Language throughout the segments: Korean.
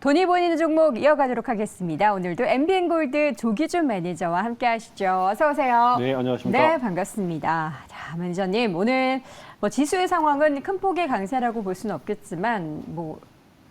돈이 보이는 종목 이어가도록 하겠습니다. 오늘도 MBN골드 조기준 매니저와 함께 하시죠. 어서 오세요. 네, 안녕하십니까. 네, 반갑습니다. 자, 매니저님, 오늘 지수의 상황은 큰 폭의 강세라고 볼 수는 없겠지만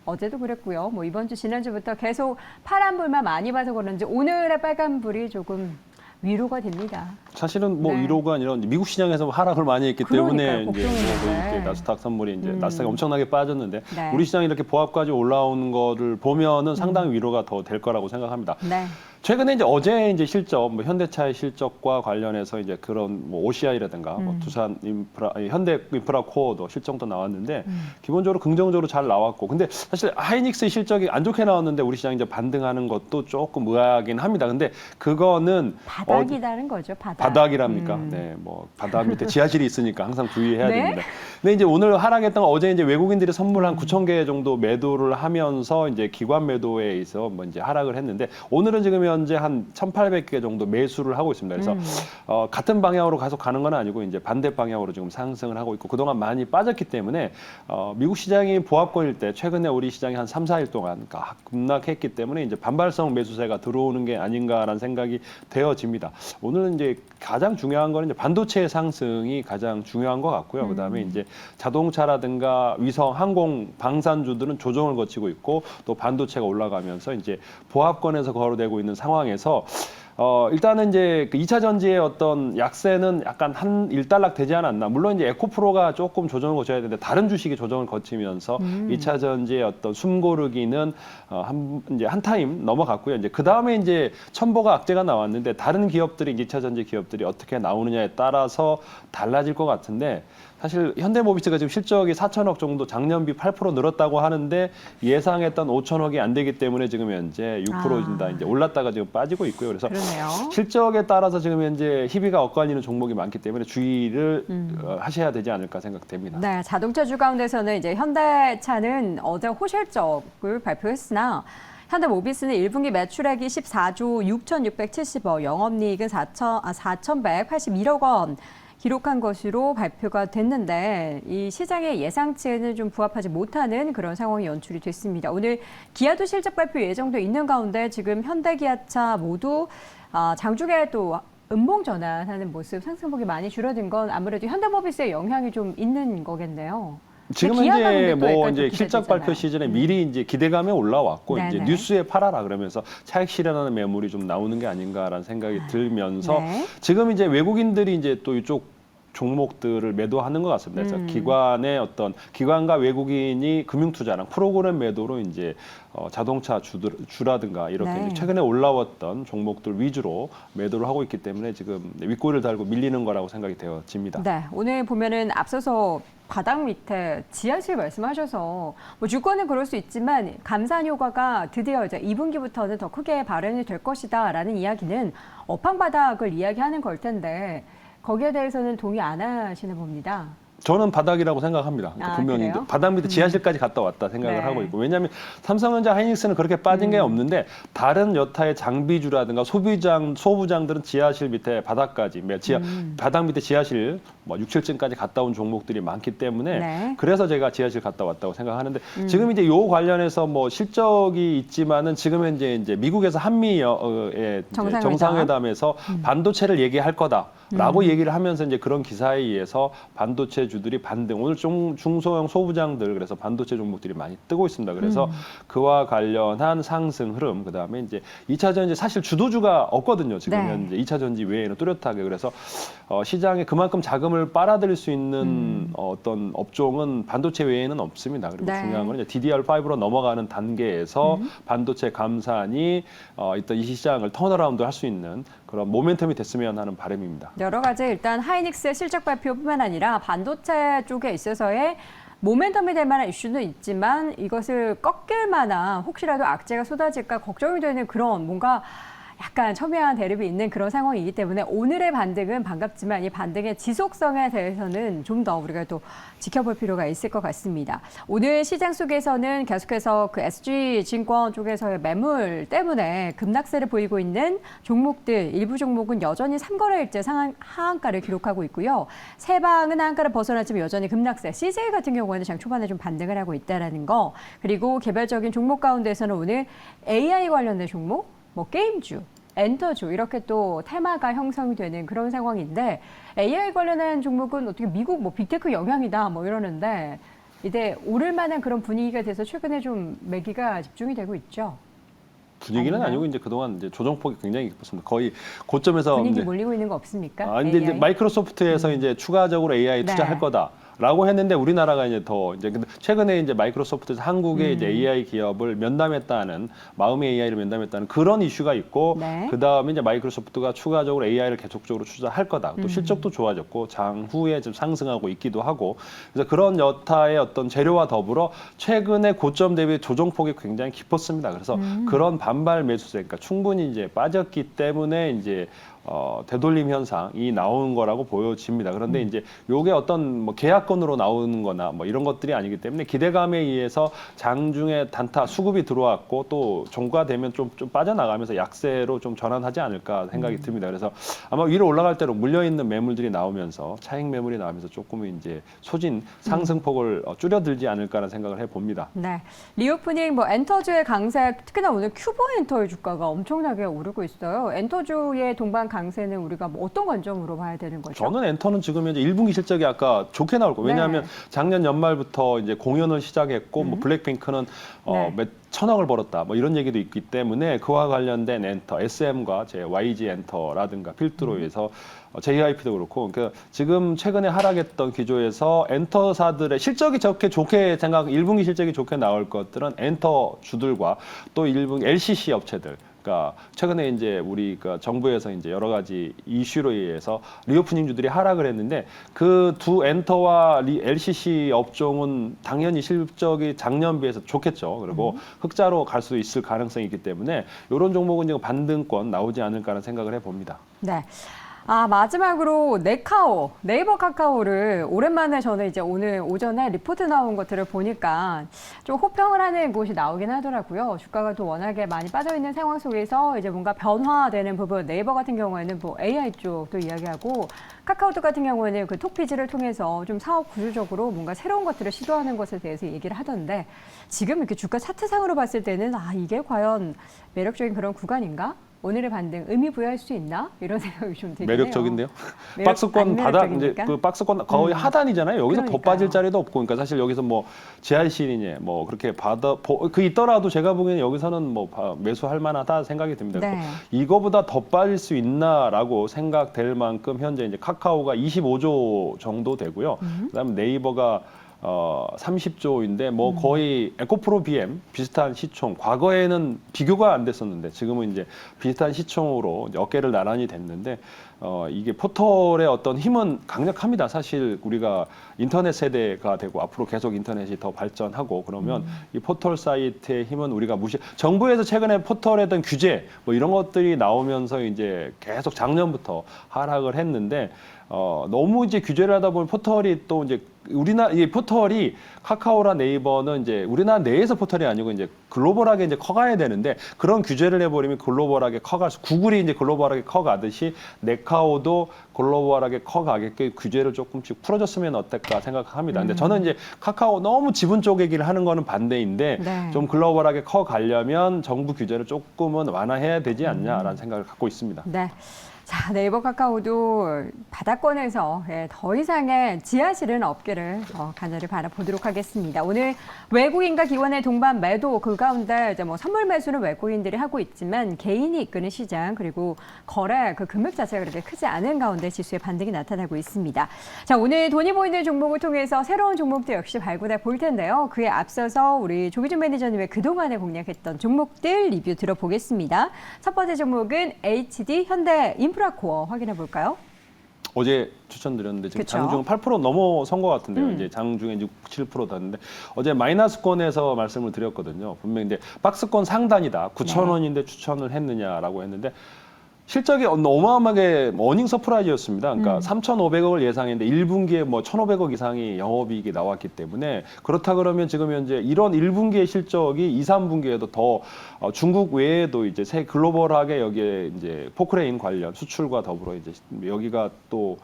어제도 그랬고요. 이번 주 지난주부터 계속 파란불만 많이 봐서 그런지 오늘의 빨간불이 조금 위로가 됩니다. 사실은 네. 위로가 아니라 미국 시장에서 하락을 많이 했기 때문에 이제 나스닥 선물이 이제 나스닥이 엄청나게 빠졌는데 네. 우리 시장이 이렇게 보합까지 올라오는 거를 보면은 상당히 위로가 더 될 거라고 생각합니다. 네. 최근에 어제 실적, 현대차의 실적과 관련해서 이제 그런 OCI라든가 두산 인프라, 현대 인프라 코어도 실적도 나왔는데 기본적으로 긍정적으로 잘 나왔고, 근데 사실 하이닉스의 실적이 안 좋게 나왔는데 우리 시장이 이제 반등하는 것도 조금 의아하긴 합니다. 근데 그거는 바닥이라는 거죠, 바닥. 바닥이랍니까? 네, 바닥 밑에 지하실이 있으니까 항상 주의해야 네? 됩니다. 근데 이제 오늘 하락했던 건 어제 이제 외국인들이 선물 한 9천 개 정도 매도를 하면서 이제 기관 매도에 있어 이제 하락을 했는데 오늘은 지금 현재 한 1,800개 정도 매수를 하고 있습니다. 그래서 같은 방향으로 계속 가는 건 아니고 이제 반대 방향으로 지금 상승을 하고 있고 그동안 많이 빠졌기 때문에 미국 시장이 보합권일 때 최근에 우리 시장이 한 3, 4일 동안 급락했기 때문에 이제 반발성 매수세가 들어오는 게 아닌가라는 생각이 되어집니다. 오늘은 이제 가장 중요한 거는 이제 반도체의 상승이 가장 중요한 것 같고요. 그다음에 이제 자동차라든가 위성, 항공, 방산주들은 조정을 거치고 있고 또 반도체가 올라가면서 이제 보합권에서 거래되고 있는 상황에서 일단은 이제 그 2차 전지의 어떤 약세는 약간 일단락 되지 않았나. 물론 이제 에코프로가 조금 조정을 거쳐야 되는데 다른 주식이 조정을 거치면서 2차 전지의 어떤 숨고르기는 이제 한 타임 넘어갔고요. 이제 그 다음에 이제 첨보가 악재가 나왔는데 다른 기업들이 2차 전지 기업들이 어떻게 나오느냐에 따라서 달라질 것 같은데 사실 현대모비스가 지금 실적이 4천억 정도 작년비 8% 늘었다고 하는데 예상했던 5천억이 안 되기 때문에 지금 현재 6%인다 이제 올랐다가 지금 빠지고 있고요. 그래서 그러네요. 실적에 따라서 지금 현재 희비가 엇갈리는 종목이 많기 때문에 주의를 하셔야 되지 않을까 생각됩니다. 네, 자동차주 가운데서는 이제 현대차는 어제 호실적을 발표했으나 현대모비스는 1분기 매출액이 14조 6,670억, 영업이익은 4,181억 원 기록한 것으로 발표가 됐는데 이 시장의 예상치에는 좀 부합하지 못하는 그런 상황이 연출이 됐습니다. 오늘 기아도 실적 발표 예정돼 있는 가운데 지금 현대, 기아차 모두 장중에 또 음봉 전환하는 모습, 상승폭이 많이 줄어든 건 아무래도 현대모비스의 영향이 좀 있는 거겠네요. 지금 현재 이제 실적 발표 시즌에 미리 이제 기대감에 올라왔고 네네. 이제 뉴스에 팔아라 그러면서 차익 실현하는 매물이 좀 나오는 게 아닌가라는 생각이 들면서 네. 지금 이제 외국인들이 이제 또 이쪽 종목들을 매도하는 것 같습니다. 그래서 기관과 외국인이 금융투자랑 프로그램 매도로 이제 자동차 주라든가 이렇게 네. 이제 최근에 올라왔던 종목들 위주로 매도를 하고 있기 때문에 지금 윗골을 달고 밀리는 거라고 생각이 되어집니다. 네, 오늘 보면은 앞서서 바닥 밑에 지하실 말씀하셔서 주권은 그럴 수 있지만 감산 효과가 드디어 이제 2분기부터는 더 크게 발현이 될 것이다라는 이야기는 업황 바닥을 이야기하는 걸 텐데 거기에 대해서는 동의 안 하시는 겁니다. 저는 바닥이라고 생각합니다. 분명히 그래요? 바닥 밑에 지하실까지 갔다 왔다 생각을 네. 하고 있고 왜냐하면 삼성전자, 하이닉스는 그렇게 빠진 게 없는데 다른 여타의 장비주라든가 소부장들은 지하실 밑에 바닥까지 바닥 밑에 지하실 6, 7층까지 갔다 온 종목들이 많기 때문에 네. 그래서 제가 지하실 갔다 왔다고 생각하는데 지금 이제 요 관련해서 실적이 있지만은 지금 현재 이제 미국에서 한미의 정상회담에서 반도체를 얘기할 거다라고 얘기를 하면서 이제 그런 기사에 의해서 반도체 주들이 반등. 오늘 중소형 소부장들 그래서 반도체 종목들이 많이 뜨고 있습니다. 그래서 그와 관련한 상승 흐름. 그다음에 이제 2차 전지 사실 주도주가 없거든요. 지금 네. 현재 2차 전지 외에는 뚜렷하게. 그래서 시장에 그만큼 자금을 빨아들일 수 있는 어떤 업종은 반도체 외에는 없습니다. 그리고 네. 중요한 건 이제 DDR5로 넘어가는 단계에서 반도체 감산이 일단 이 시장을 턴어라운드 할 수 있는 그런 모멘텀이 됐으면 하는 바람입니다. 여러 가지 일단 하이닉스의 실적 발표뿐만 아니라 반도체 쪽에 있어서의 모멘텀이 될 만한 이슈는 있지만 이것을 꺾일 만한 혹시라도 악재가 쏟아질까 걱정이 되는 그런 뭔가 약간 첨예한 대립이 있는 그런 상황이기 때문에 오늘의 반등은 반갑지만 이 반등의 지속성에 대해서는 좀 더 우리가 또 지켜볼 필요가 있을 것 같습니다. 오늘 시장 속에서는 계속해서 그 SG증권 쪽에서의 매물 때문에 급락세를 보이고 있는 종목들, 일부 종목은 여전히 3거래일째 하한가를 기록하고 있고요. 세방은 하한가를 벗어났지만 여전히 급락세. CJ 같은 경우에는 장 초반에 좀 반등을 하고 있다는 거. 그리고 개별적인 종목 가운데서는 오늘 AI 관련된 종목, 뭐 게임주, 엔터주 이렇게 또 테마가 형성이 되는 그런 상황인데 AI 관련한 종목은 어떻게 미국 뭐 빅테크 영향이다 뭐 이러는데 이제 오를 만한 그런 분위기가 돼서 최근에 좀 매기가 집중이 되고 있죠. 분위기는 아닌가요? 아니고 이제 그동안 이제 조정폭이 굉장히 깊었습니다. 거의 고점에서 분위기 이제 몰리고 있는 거 없습니까? 근데 이제 AI? 마이크로소프트에서 이제 추가적으로 AI 투자할 네. 거다라고 했는데 우리나라가 이제 더 이제 근데 최근에 이제 마이크로소프트에서 한국의 이제 AI 기업을 면담했다는 마음의 AI를 면담했다는 그런 이슈가 있고 네. 그 다음에 이제 마이크로소프트가 추가적으로 AI를 계속적으로 투자할 거다. 또 실적도 좋아졌고 장후에 좀 상승하고 있기도 하고 그래서 그런 여타의 어떤 재료와 더불어 최근에 고점 대비 조정폭이 굉장히 깊었습니다. 그래서 그런 반발 매수세, 그러니까 충분히 이제 빠졌기 때문에 이제 되돌림 현상이 나오는 거라고 보여집니다. 그런데 이제 요게 어떤 뭐 계약건으로 나오는 거나 뭐 이런 것들이 아니기 때문에 기대감에 의해서 장중에 단타 수급이 들어왔고 또 종가되면 좀 빠져나가면서 약세로 좀 전환하지 않을까 생각이 듭니다. 그래서 아마 위로 올라갈 대로 물려있는 매물들이 나오면서 차익 매물이 나오면서 조금 이제 소진 상승폭을 줄여들지 않을까라는 생각을 해봅니다. 네, 리오프닝 뭐 엔터주의 강세, 특히나 오늘 큐버 엔터의 주가가 엄청나게 오르고 있어요. 엔터주의 동반 강세는 우리가 뭐 어떤 관점으로 봐야 되는 거죠? 저는 엔터는 지금 현재 1분기 실적이 아까 좋게 나올 거예요. 왜냐하면 네. 작년 연말부터 이제 공연을 시작했고 뭐 블랙핑크는 네. 몇 천억을 벌었다 뭐 이런 얘기도 있기 때문에 그와 관련된 엔터, SM과 제 YG 엔터라든가 필두로에서 JYP도 그렇고 그러니까 지금 최근에 하락했던 기조에서 엔터사들의 실적이 좋게 생각 1분기 실적이 좋게 나올 것들은 엔터 주들과 또 1분기 LCC 업체들 그러니까 최근에 이제 우리 그 정부에서 이제 여러 가지 이슈로 의해서 리오프닝주들이 하락을 했는데 그 두 엔터와 LCC 업종은 당연히 실적이 작년 비해서 좋겠죠. 그리고 흑자로 갈 수 있을 가능성이 있기 때문에 이런 종목은 지금 반등권 나오지 않을까라는 생각을 해봅니다. 네. 마지막으로 네이버 카카오를 오랜만에 저는 이제 오늘 오전에 리포트 나온 것들을 보니까 좀 호평을 하는 곳이 나오긴 하더라고요. 주가가 또 워낙에 많이 빠져있는 상황 속에서 이제 뭔가 변화되는 부분, 네이버 같은 경우에는 뭐 AI 쪽도 이야기하고 카카오톡 같은 경우에는 그 톡비즈를 통해서 좀 사업 구조적으로 뭔가 새로운 것들을 시도하는 것에 대해서 얘기를 하던데 지금 이렇게 주가 차트상으로 봤을 때는 이게 과연 매력적인 그런 구간인가? 오늘의 반등 의미 부여할 수 있나? 이런 생각이 좀 들긴 매력적인데요. 해요. 박스권 바닥 이제 매력적입니까? 그 박스권 거의 하단이잖아요. 여기서 더 그러니까요. 빠질 자리도 없고, 그러니까 사실 여기서 뭐 지하실이니 뭐 그렇게 그 있더라도 제가 보기에는 여기서는 뭐 매수할 만하다 생각이 듭니다. 네. 이거보다 더 빠질 수 있나라고 생각될 만큼 현재 이제 카카오가 25조 정도 되고요. 그다음에 네이버가 30조인데 뭐 거의 에코프로 BM 비슷한 시총 과거에는 비교가 안 됐었는데 지금은 이제 비슷한 시총으로 어깨를 나란히 됐는데 이게 포털의 어떤 힘은 강력합니다. 사실 우리가 인터넷 세대가 되고 앞으로 계속 인터넷이 더 발전하고 그러면 이 포털 사이트의 힘은 우리가 정부에서 최근에 포털에 어떤 규제 뭐 이런 것들이 나오면서 이제 계속 작년부터 하락을 했는데 너무 이제 규제를 하다 보면 포털이 또 이제 이 포털이 카카오나 네이버는 이제 우리나라 내에서 포털이 아니고 이제 글로벌하게 이제 커가야 되는데 그런 규제를 해버리면 글로벌하게 커갈 수 구글이 이제 글로벌하게 커가듯이 네카오도 글로벌하게 커가게끔 규제를 조금씩 풀어줬으면 어떨까 생각합니다. 근데 저는 이제 카카오 너무 지분 쪼개기를 하는 거는 반대인데 네. 좀 글로벌하게 커가려면 정부 규제를 조금은 완화해야 되지 않냐라는 생각을 갖고 있습니다. 네. 자, 네이버 카카오도 바닥권에서 더 이상의 지하실은 없기를 간절히 바라보도록 하겠습니다. 오늘 외국인과 기관의 동반 매도 그 가운데 이제 뭐 선물 매수는 외국인들이 하고 있지만 개인이 이끄는 시장 그리고 거래 그 금액 자체가 그렇게 크지 않은 가운데 지수의 반등이 나타나고 있습니다. 자, 오늘 돈이 보이는 종목을 통해서 새로운 종목들 역시 발굴해 볼 텐데요. 그에 앞서서 우리 조기준 매니저님의 그동안에 공략했던 종목들 리뷰 들어보겠습니다. 첫 번째 종목은 HD 현대 인프라코어 확인해 볼까요? 어제 추천드렸는데 지금 그쵸? 장중 8% 넘어선 것 같은데요. 음. 이제 장중에 6, 7% 닿는데 어제 마이너스권에서 말씀을 드렸거든요. 분명히 이제 박스권 상단이다. 9,000원인데 추천을 했느냐라고 했는데 실적이 어마어마하게 어닝 서프라이즈였습니다. 그러니까 3,500억을 예상했는데 1분기에 뭐 1,500억 이상이 영업이익이 나왔기 때문에 그렇다 그러면 지금 현재 이런 1분기의 실적이 2, 3분기에도 더 중국 외에도 이제 새 글로벌하게 여기에 이제 포크레인 관련 수출과 더불어 이제 여기가 또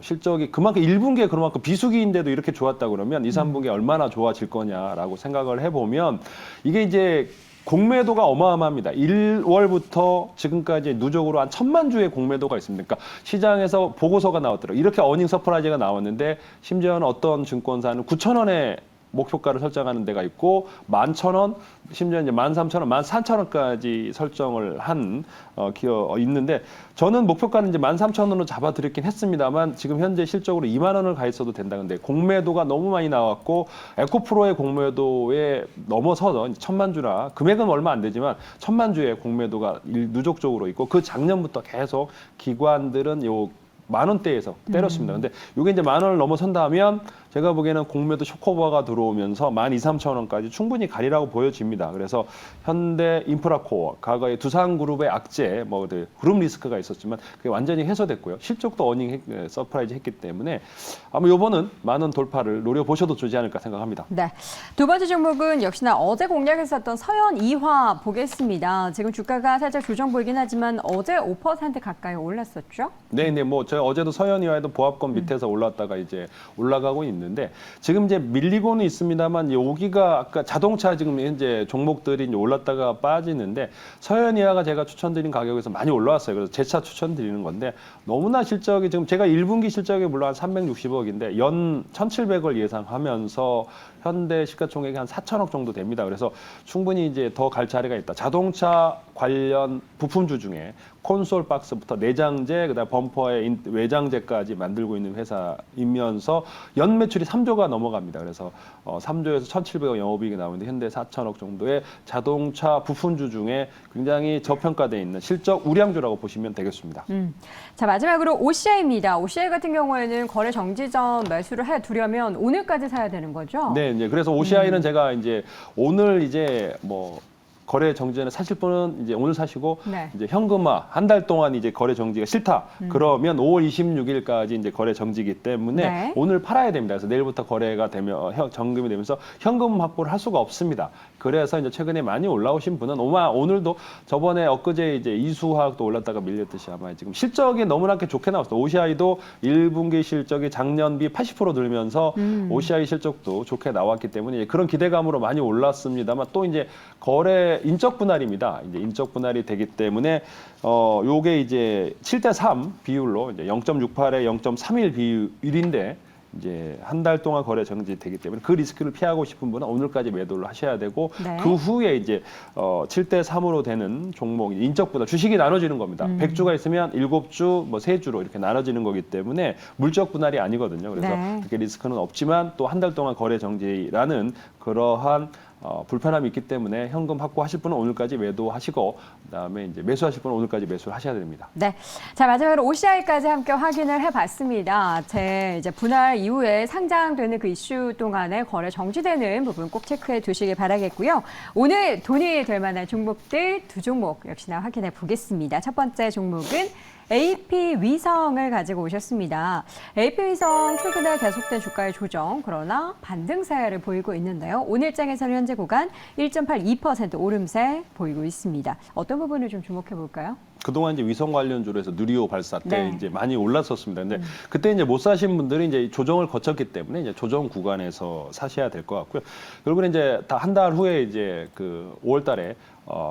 실적이 그만큼 1분기에 그만큼 비수기인데도 이렇게 좋았다 그러면 2, 3분기에 얼마나 좋아질 거냐라고 생각을 해보면 이게 이제 공매도가 어마어마합니다. 1월부터 지금까지 누적으로 한 1,000만 주의 공매도가 있습니다. 그러니까 시장에서 보고서가 나왔더라고요. 이렇게 어닝 서프라이즈가 나왔는데 심지어는 어떤 증권사는 9,000원에 목표가를 설정하는 데가 있고 11,000원, 심지어 이제 13,000원, 14,000원까지 설정을 한 기업 있는데 저는 목표가는 이제 13,000원으로 잡아드렸긴 했습니다만 지금 현재 실적으로 2만 원을 가 있어도 된다는데 공매도가 너무 많이 나왔고 에코프로의 공매도에 넘어서서 1,000만 주나 금액은 얼마 안 되지만 1,000만 주의 공매도가 누적적으로 있고 그 작년부터 계속 기관들은 요 10,000원대에서 때렸습니다. 근데 이게 이제 10,000원을 넘어선다면 제가 보기에는 공매도 쇼커버가 들어오면서 12,000, 3,000원까지 충분히 가리라고 보여집니다. 그래서 현대 인프라코어, 과거에 두산그룹의 악재, 뭐 그룹 리스크가 있었지만 그게 완전히 해소됐고요. 실적도 어닝 서프라이즈 했기 때문에 아마 요번은 10,000원 돌파를 노려보셔도 좋지 않을까 생각합니다. 네. 두 번째 종목은 역시나 어제 공략했었던 서현 이화 보겠습니다. 지금 주가가 살짝 조정 보이긴 하지만 어제 5% 가까이 올랐었죠? 네, 뭐 제가 어제도 서현이와도 보합권 밑에서 올랐다가 이제 올라가고 있는데 지금 이제 밀리고는 있습니다만 여기가 아까 자동차 지금 현재 종목들이 이제 올랐다가 빠지는데 서현이와가 제가 추천드린 가격에서 많이 올라왔어요. 그래서 재차 추천드리는 건데 너무나 실적이 지금 제가 1분기 실적이 물론 한 360억인데 연 1,700을 예상하면서 현대 시가총액이 한 4,000억 정도 됩니다. 그래서 충분히 이제 더 갈 자리가 있다. 자동차 관련 부품주 중에 콘솔 박스부터 내장재, 그다음 범퍼의 외장재까지 만들고 있는 회사이면서 연 매출이 3조가 넘어갑니다. 그래서 3조에서 1,700억 영업이익이 나오는데 현대 4,000억 정도의 자동차 부품주 중에 굉장히 저평가되어 있는 실적 우량주라고 보시면 되겠습니다. 자, 마지막으로 OCI입니다. OCI 같은 경우에는 거래 정지 전 매수를 해두려면 오늘까지 사야 되는 거죠? 네, 이제 그래서 OCI는 제가 이제 오늘 이제 뭐 거래 정지 전에 사실 분은 이제 오늘 사시고 네. 이제 현금화 한 달 동안 이제 거래 정지가 싫다. 그러면 5월 26일까지 이제 거래 정지이기 때문에 네. 오늘 팔아야 됩니다. 그래서 내일부터 거래가 되면 정금이 되면서 현금 확보를 할 수가 없습니다. 그래서 이제 최근에 많이 올라오신 분은 오늘도 저번에 엊그제 이제 이수화학도 올랐다가 밀렸듯이 아마 지금 실적이 너무나 좋게 나왔어요. OCI도 1분기 실적이 작년비 80% 늘면서 OCI 실적도 좋게 나왔기 때문에 그런 기대감으로 많이 올랐습니다만 또 이제 거래 인적 분할입니다. 이제 인적 분할이 되기 때문에 요게 이제 7대3 비율로 이제 0.68에 0.31 비율인데 이제 한 달 동안 거래 정지되기 때문에 그 리스크를 피하고 싶은 분은 오늘까지 매도를 하셔야 되고 네. 그 후에 이제 7대3으로 되는 종목 인적 분할 주식이 나눠지는 겁니다. 100주가 있으면 7주, 뭐 3주로 이렇게 나눠지는 거기 때문에 물적 분할이 아니거든요. 그래서 네. 그렇게 리스크는 없지만 또 한 달 동안 거래 정지라는 그러한 불편함이 있기 때문에 현금 확보하실 분은 오늘까지 매도하시고 그다음에 이제 매수하실 분은 오늘까지 매수를 하셔야 됩니다. 네. 자, 마지막으로 OCI까지 함께 확인을 해봤습니다. 이제 분할 이후에 상장되는 그 이슈 동안에 거래 정지되는 부분 꼭 체크해 두시길 바라겠고요. 오늘 돈이 될 만한 종목들 두 종목 역시나 확인해 보겠습니다. 첫 번째 종목은 AP위성을 가지고 오셨습니다. AP위성 최근에 계속된 주가의 조정, 그러나 반등세를 보이고 있는데요. 오늘장에서는 현재 구간 1.82% 오름세 보이고 있습니다. 어떤 부분을 좀 주목해 볼까요? 그동안 이제 위성 관련주로 해서 누리호 발사 때 네. 이제 많이 올랐었습니다. 근데 그때 이제 못 사신 분들이 이제 조정을 거쳤기 때문에 이제 조정 구간에서 사셔야 될 것 같고요. 결국은 이제 다 한 달 후에 이제 그 5월 달에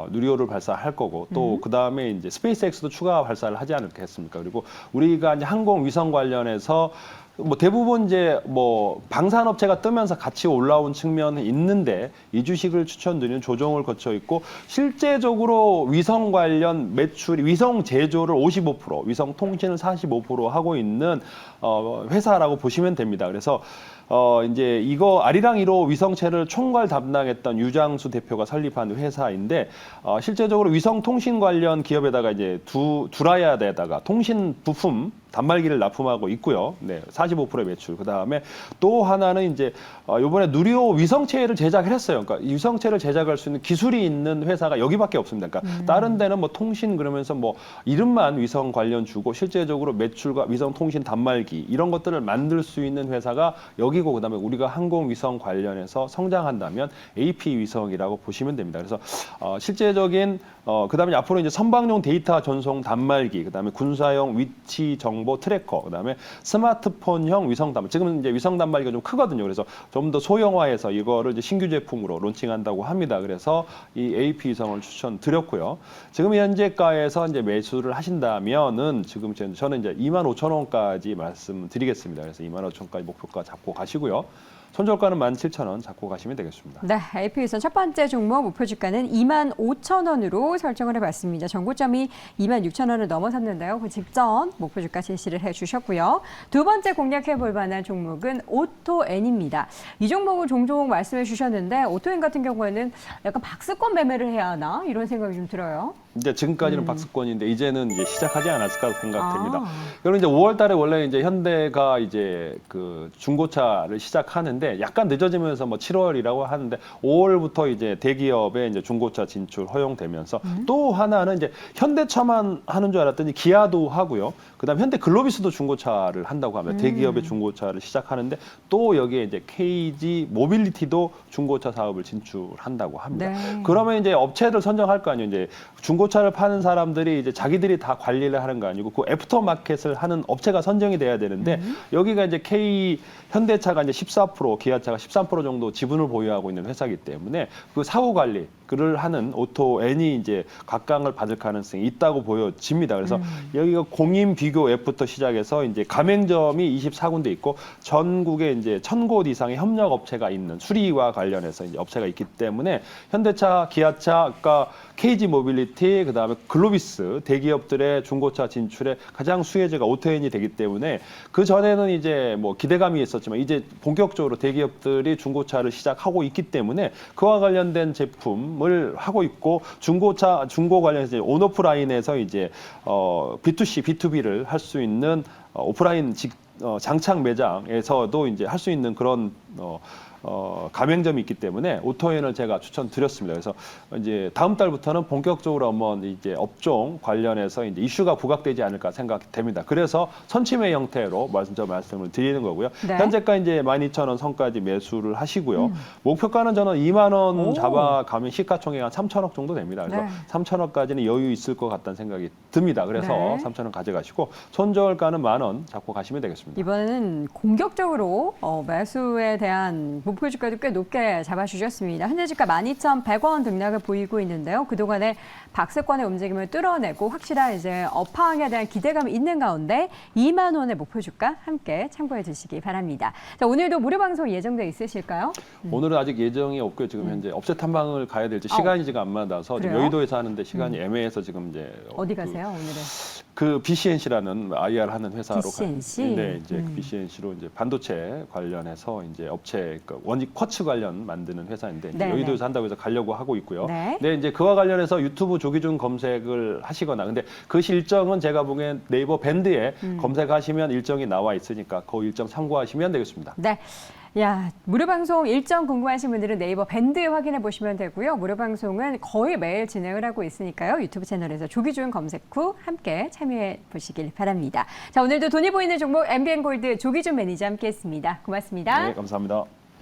누리호를 발사할 거고 또 그 다음에 이제 스페이스X도 추가 발사를 하지 않겠습니까? 그리고 우리가 이제 항공 위성 관련해서 뭐 대부분 이제 뭐 방산업체가 뜨면서 같이 올라온 측면은 있는데 이 주식을 추천드리는 조정을 거쳐 있고 실제적으로 위성 관련 매출, 위성 제조를 55%, 위성 통신을 45% 하고 있는 회사라고 보시면 됩니다. 그래서 이제 이거 아리랑 1호 위성체를 총괄 담당했던 유장수 대표가 설립한 회사인데 실제적으로 위성 통신 관련 기업에다가 이제 두라야드에다가 통신 부품 단말기를 납품하고 있고요. 네, 45%의 매출. 그다음에 또 하나는 이제 이번에 누리호 위성체를 제작을 했어요. 그러니까 위성체를 제작할 수 있는 기술이 있는 회사가 여기밖에 없습니다. 그러니까 다른 데는 뭐 통신 그러면서 뭐 이름만 위성 관련 주고 실제적으로 매출과 위성 통신 단말기 이런 것들을 만들 수 있는 회사가 여기고 그다음에 우리가 항공위성 관련해서 성장한다면 AP 위성이라고 보시면 됩니다. 그래서 실제적인 그다음에 앞으로 이제 선박용 데이터 전송 단말기, 그다음에 군사용 위치 정보 트래커, 그다음에 스마트폰형 위성 단말. 지금은 이제 위성 단말기가 좀 크거든요. 그래서 좀 더 소형화해서 이거를 이제 신규 제품으로 론칭한다고 합니다. 그래서 이 AP 위성을 추천드렸고요. 지금 현재가에서 이제 매수를 하신다면은 지금 저는 이제 25,000원까지 말씀드리겠습니다. 그래서 25,000원까지 목표가 잡고 가시고요. 손절가는 17,000원 잡고 가시면 되겠습니다. 네, AP위성 첫 번째 종목 목표 주가는 25,000원으로 설정을 해봤습니다. 정고점이 26,000원을 넘어섰는데요. 그 직전 목표 주가 제시를 해주셨고요. 두 번째 공략해볼 만한 종목은 오토N입니다. 이 종목을 종종 말씀해 주셨는데 오토N 같은 경우에는 약간 박스권 매매를 해야 하나 이런 생각이 좀 들어요. 이제 지금까지는 박스권인데 이제는 이제 시작하지 않았을까 생각됩니다. 그리고 이제 5월달에 원래 이제 현대가 이제 그 중고차를 시작하는데 약간 늦어지면서 뭐 7월이라고 하는데 5월부터 이제 대기업의 이제 중고차 진출 허용되면서 또 하나는 이제 현대차만 하는 줄 알았더니 기아도 하고요. 그다음 현대 글로비스도 중고차를 한다고 합니다. 대기업의 중고차를 시작하는데 또 여기에 이제 KG 모빌리티도 중고차 사업을 진출한다고 합니다. 네. 그러면 이제 업체를 선정할 거 아니에요. 이제 중고차를 파는 사람들이 이제 자기들이 다 관리를 하는 거 아니고 그 애프터 마켓을 하는 업체가 선정이 돼야 되는데 여기가 이제 K 현대차가 이제 14%, 기아차가 13% 정도 지분을 보유하고 있는 회사이기 때문에 그 사후 관리를 하는 오토N이 이제 각광을 받을 가능성이 있다고 보여집니다. 그래서 여기가 공인 비교 앱부터 시작해서 이제 가맹점이 24군데 있고 전국에 이제 1,000곳 이상의 협력 업체가 있는 수리와 관련해서 이제 업체가 있기 때문에 현대차, 기아차, 그러니까 KG 모빌리티, 그다음에 글로비스 대기업들의 중고차 진출에 가장 수혜자가 오토N이 되기 때문에 그 전에는 이제 뭐 기대감이 있었지만 이제 본격적으로 대기업들이 중고차를 시작하고 있기 때문에 그와 관련된 제품을 하고 있고 중고차 중고 관련해서 온오프라인에서 이제 B2C, B2B를 할 수 있는 오프라인 장착 매장에서도 이제 할 수 있는 그런 가맹점이 있기 때문에 오토N을 제가 추천드렸습니다. 그래서 이제 다음 달부터는 본격적으로 한번 이제 업종 관련해서 이제 이슈가 부각되지 않을까 생각됩니다. 그래서 선침의 형태로 말씀을 드리는 거고요. 네. 현재가 이제 12,000원 선까지 매수를 하시고요. 목표가는 저는 2만 원 잡아가면 시가총액 한 3,000억 정도 됩니다. 그래서 네. 3,000억까지는 여유 있을 것 같다는 생각이 듭니다. 그래서 네. 3,000원 가져가시고 손절가는 10,000원 잡고 가시면 되겠습니다. 이번에는 공격적으로 매수에 대한 목표 주가도 꽤 높게 잡아주셨습니다. 현재 주가 12,100원 등락을 보이고 있는데요. 그동안의 박스권의 움직임을 뚫어내고 확실한 이제 업황에 대한 기대감이 있는 가운데 2만 원의 목표 주가 함께 참고해 주시기 바랍니다. 자, 오늘도 무료 방송 예정돼 있으실까요? 오늘은 아직 예정이 없고요. 지금 현재 업체 탐방을 가야 될지 시간이 지금 안 맞아서 지금 그래요? 여의도에서 하는데 시간이 애매해서 지금 이제 어디 가세요, 오늘은? 그 BCNC라는 IR 하는 회사로 BCNC? 네, 이제 BCNC로 이제 반도체 관련해서 이제 업체 원익 쿼츠 관련 만드는 회사인데 이제 네네. 여의도에서 한다고 해서 가려고 하고 있고요. 네. 네, 이제 그와 관련해서 유튜브 조기준 검색을 하시거나 근데 그 일정은 제가 보기엔 네이버 밴드에 검색하시면 일정이 나와 있으니까 그 일정 참고하시면 되겠습니다. 네. 야, 무료 방송 일정 궁금하신 분들은 네이버 밴드 확인해 보시면 되고요. 무료 방송은 거의 매일 진행을 하고 있으니까요. 유튜브 채널에서 조기준 검색 후 함께 참여해 보시길 바랍니다. 자, 오늘도 돈이 보이는 종목 MBN골드 조기준 매니저 함께했습니다. 고맙습니다. 네, 감사합니다.